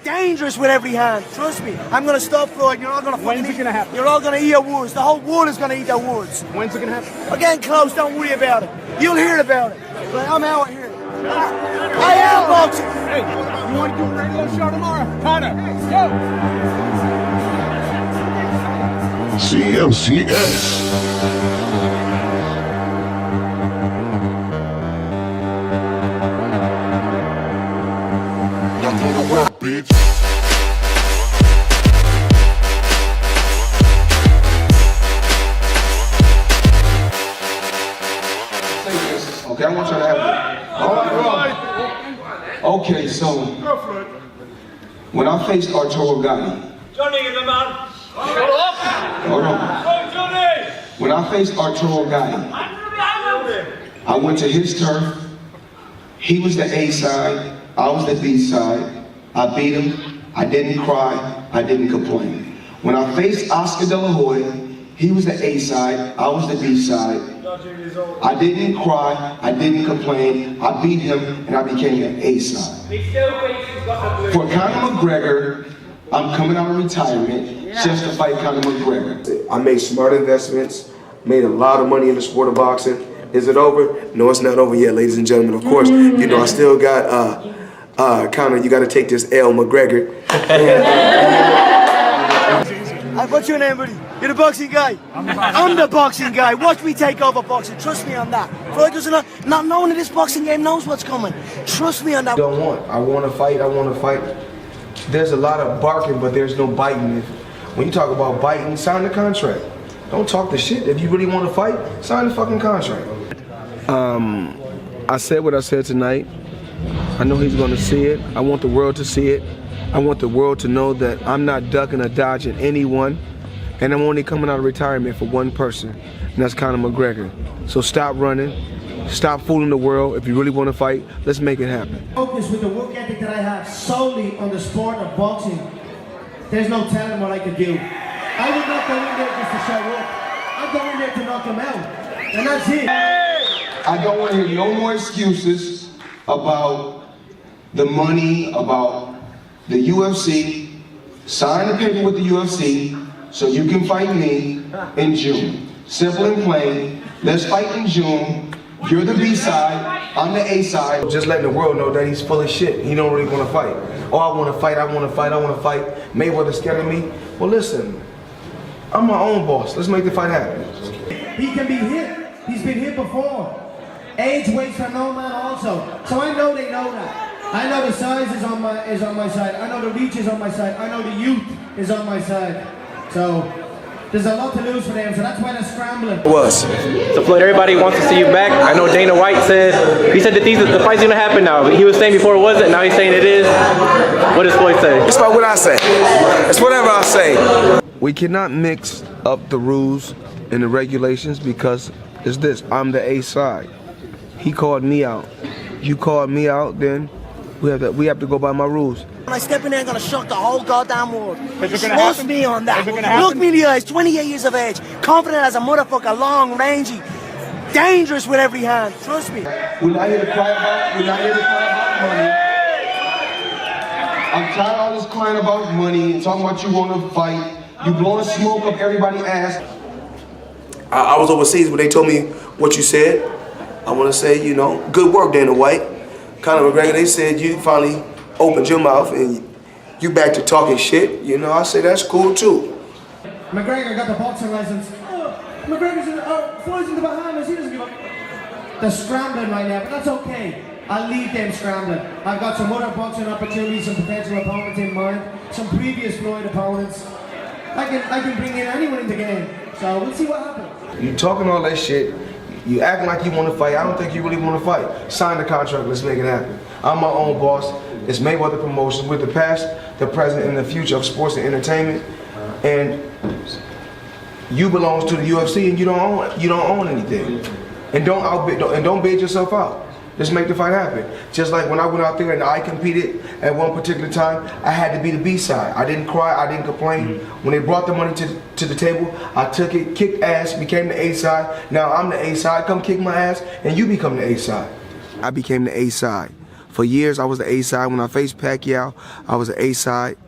dangerous with every hand. Trust me. I'm going to stop Floyd. You're all going to fucking When's it going to happen? You're all going to eat your words. The whole world is going to eat their words. When's it going to happen? We're getting close. Don't worry about it. You'll hear about it. But I'm out here. I am boxing. Hey, you want to do a radio show tomorrow? Conor, go! CMCS. Bitch. Okay, I want you to have it. All right, okay, so when I faced Arturo Gatti, Johnny, the man. Shut up. hold on. Go, Johnny. When I faced Arturo Gatti, I went to his turf. He was the A side. I was the B side. I beat him. I didn't cry. I didn't complain. When I faced Oscar De La Hoya, he was the A side. I was the B side. I didn't cry. I didn't complain. I beat him, and I became the A side. For Conor McGregor, I'm coming out of retirement just to fight Conor McGregor. I made smart investments. Made a lot of money in the sport of boxing. Is it over? No, it's not over yet, ladies and gentlemen. Of course, you know I still got. Conor, you got to take this L, McGregor. What's your name, buddy? You're the boxing guy. I'm the boxing guy. Watch me take over boxing. Trust me on that. Floyd does not knowing in this boxing game knows what's coming. Trust me on that. I want to fight. I want to fight. There's a lot of barking, but there's no biting. When you talk about biting, sign the contract. Don't talk the shit. If you really want to fight, sign the fucking contract. I said what I said tonight. I know he's going to see it. I want the world to see it. I want the world to know that I'm not ducking or dodging anyone, and I'm only coming out of retirement for one person, and that's Conor McGregor. So stop running, stop fooling the world. If you really want to fight, let's make it happen. Focus with the work ethic that I have solely on the sport of boxing. There's no telling what I could do. I would not go in there just to show up. I'm going in there to knock them out, and that's it. I don't want to hear no more excuses about the money, about the UFC. Sign the paper with the UFC so you can fight me in June. Simple and plain. Let's fight in June. You're the B side, I'm the A side. Just letting the world know that he's full of shit. He don't really want to fight. Oh, I want to fight, I want to fight, I want to fight. Mayweather's scared of me. Well, listen, I'm my own boss. Let's make the fight happen. He can be hit. He's been hit before. Age waits for no man also. So I know they know that. I know the size is on my side. I know the reach is on my side. I know the youth is on my side. So there's a lot to lose for them. So that's why they're scrambling. So Floyd, everybody wants to see you back. I know Dana White said that the fight's gonna happen now. He was saying before it wasn't. Now he's saying it is. What does Floyd say? It's about what I say. It's whatever I say. We cannot mix up the rules and the regulations because it's this. I'm the A side. He called me out. You called me out, then we have to go by my rules. When I step in there, I'm going to shock the whole goddamn world. Is it gonna Trust happen? me on that. Is it gonna happen? Look me in the eyes, 28 years of age, confident as a motherfucker, long, rangy, dangerous with every hand. Trust me. We're not here to cry about money. I'm tired of all this crying about money and talking about you want to fight. You blowing smoke up everybody's ass. I was overseas when they told me what you said. I want to say, you know, good work, Dana White. Conor McGregor, they said you finally opened your mouth and you back to talking shit. You know, I say that's cool too. McGregor got the boxing license. Floyd's in the Bahamas. He doesn't give a... They're scrambling right now, but that's okay. I'll leave them scrambling. I've got some other boxing opportunities, some potential opponents in mind, some previous Floyd opponents. I can bring in anyone in the game. So we'll see what happens. You talking all that shit. You acting like you want to fight. I don't think you really want to fight. Sign the contract. Let's make it happen. I'm my own boss. It's Mayweather Promotions with the past, the present, and the future of sports and entertainment. And you belong to the UFC, and you don't own anything. And don't bid yourself out. Let's make the fight happen. Just like when I went out there and I competed at one particular time, I had to be the B side. I didn't cry, I didn't complain. When they brought the money to the table, I took it, kicked ass, became the A side. Now I'm the A side, come kick my ass, and you become the A side. I became the A side. For years, I was the A-side. When I faced Pacquiao, I was the A-side.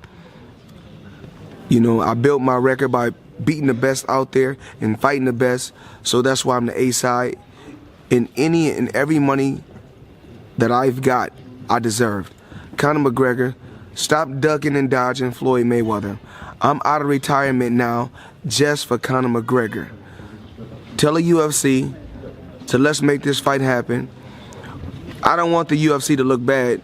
You know, I built my record by beating the best out there and fighting the best. So that's why I'm the A-side. In any and every money that I've got, I deserved. Conor McGregor, stop ducking and dodging Floyd Mayweather. I'm out of retirement now just for Conor McGregor. Tell the UFC to let's make this fight happen. I don't want the UFC to look bad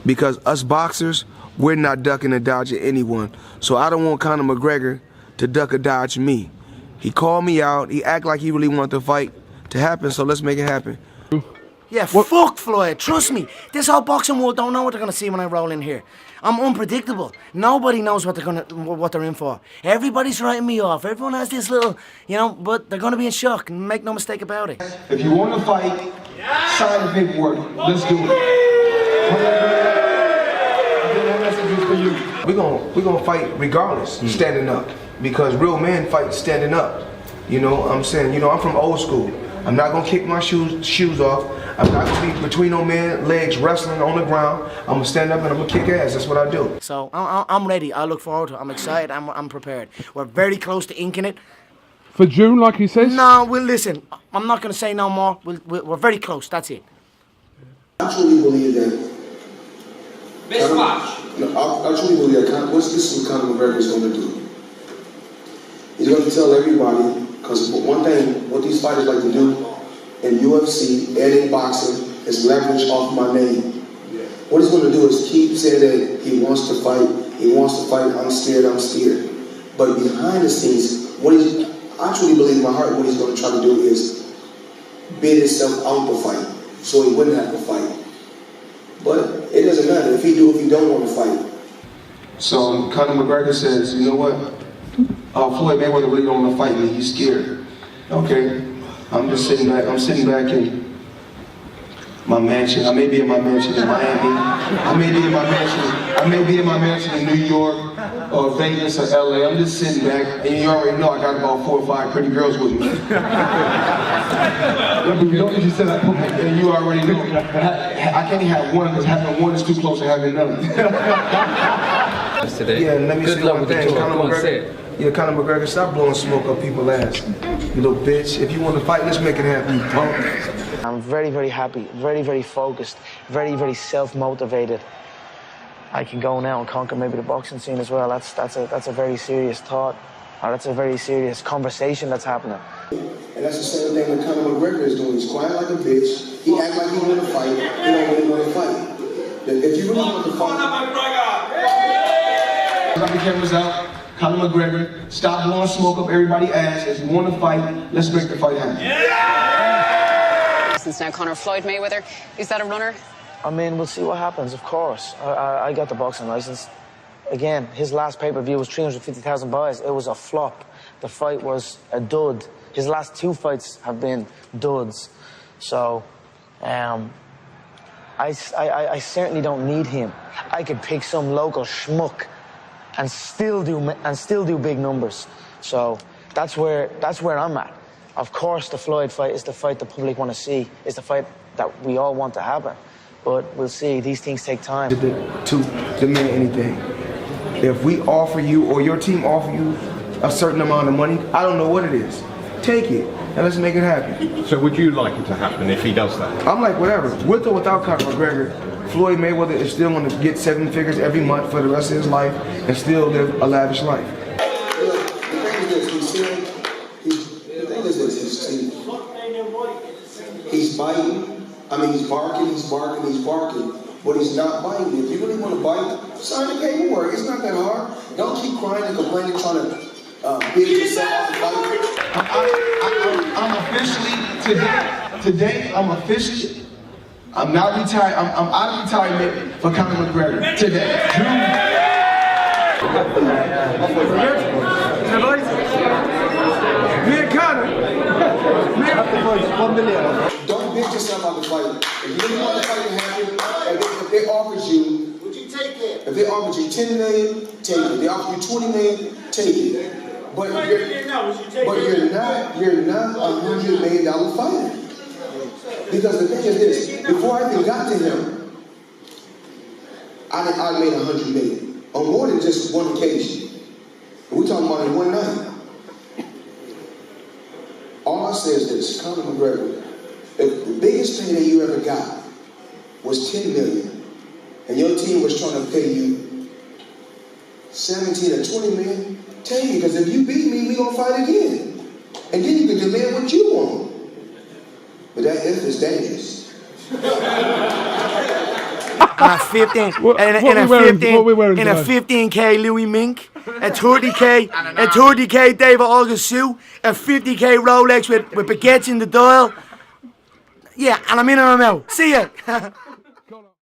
because us boxers, we're not ducking and dodging anyone. So I don't want Conor McGregor to duck or dodge me. He called me out. He act like he really wanted the fight to happen, so let's make it happen. Yeah, fuck Floyd. Trust me. This whole boxing world don't know what they're gonna see when I roll in here. I'm unpredictable. Nobody knows what they're in for. Everybody's writing me off. Everyone has this little, you know, but they're gonna be in shock. Make no mistake about it. If you want to fight, sign the paperwork. Let's do it. We're gonna fight regardless, standing up, because real men fight standing up. You know what I'm saying? You know, I'm from old school. I'm not gonna kick my shoes off. I'm not gonna be between no man legs wrestling on the ground. I'm gonna stand up and I'm gonna kick ass. That's what I do. So I'm ready. I look forward to it. I'm excited. I'm prepared. We're very close to inking it. For June, like he says? No, well, listen. I'm not gonna say no more. We're very close. That's it. I truly believe that. Best match. No, I truly believe that. What's this Conor McGregor is going to do? He's going to tell everybody, because one thing, what these fighters like to do in UFC and in boxing is leverage off my name. What he's going to do is keep saying that he wants to fight. He wants to fight. I'm scared. I'm scared. But behind the scenes, I truly believe in my heart what he's going to try to do is bid himself out the fight, so he wouldn't have to fight. But it doesn't matter if he don't want to fight. So Conor McGregor says, you know what? Floyd Mayweather really don't want to fight me. He's scared. Okay, I'm just sitting back. I'm sitting back in my mansion. I may be in my mansion in Miami. I may be in my mansion. I may be in my mansion in New York or Vegas or LA. I'm just sitting back, and you already know I got about 4 or 5 pretty girls with me. Yeah, but you don't usually say that publicly. And you already know. I can't have one because having one is too close to having none. Today. Yeah, let me Good say luck one with the thing. tour. Conor Go on, say McGregor. it. Yeah, Conor McGregor, stop blowing smoke up people's ass. You little bitch. If you want to fight, let's make it happen, you punk. I'm very, very happy, very, very focused, very, very self-motivated. I can go now and conquer maybe the boxing scene as well. That's a very serious thought, or that's a very serious conversation that's happening. And that's the same thing that Conor McGregor is doing. He's quiet like a bitch. He acts like he want to fight. He don't really want to fight. If you really want to fight, let the cameras out. Conor McGregor, stop blowing smoke up everybody's ass. If you want to fight, let's make the fight happen. Now, Conor, Floyd Mayweather, is that a runner? I mean, we'll see what happens, of course. I got the boxing license. Again, his last pay-per-view was 350,000 buys. It was a flop. The fight was a dud. His last 2 fights have been duds. So, I certainly don't need him. I could pick some local schmuck and still do big numbers. So that's where I'm at. Of course, the Floyd fight is the fight the public want to see. It's the fight that we all want to happen. But we'll see. These things take time. To demand anything. If we offer you or your team offer you a certain amount of money, I don't know what it is. Take it and let's make it happen. So would you like it to happen if he does that? I'm like, whatever. With or without Conor McGregor, Floyd Mayweather is still going to get 7 figures every month for the rest of his life and still live a lavish life. Look, the thing is this, he's biting. I mean, he's barking, but he's not biting. If you really want to bite, sign the paperwork. It's not that hard. Don't keep crying and complaining, trying to bid yourself out the fight. I'm officially, today, I'm not retired. I'm out of retirement for Conor McGregor today. Me and Conor. Don't bid yourself out the fight. If you really want the fight to happen, if they offered you, would you take it? If they offered you 10 million, take it. If they offered you 20 million, take it. But you're not a $100 million fighter. Because the thing is this, before I even got to him, I made 100 million on more than just one occasion. We're talking about in one night. All I say is this, Conor McGregor, if the biggest payday you ever got was 10 million, and your team was trying to pay you 17 or 20 million, take it, because if you beat me, we gonna fight again. And then you can demand what you want. But that if is dangerous. And a 15, in a 15k Louis Mink, a 30k David August suit, a 50k Rolex with baguettes in the dial. Yeah, and I'm in and I'm out. See ya.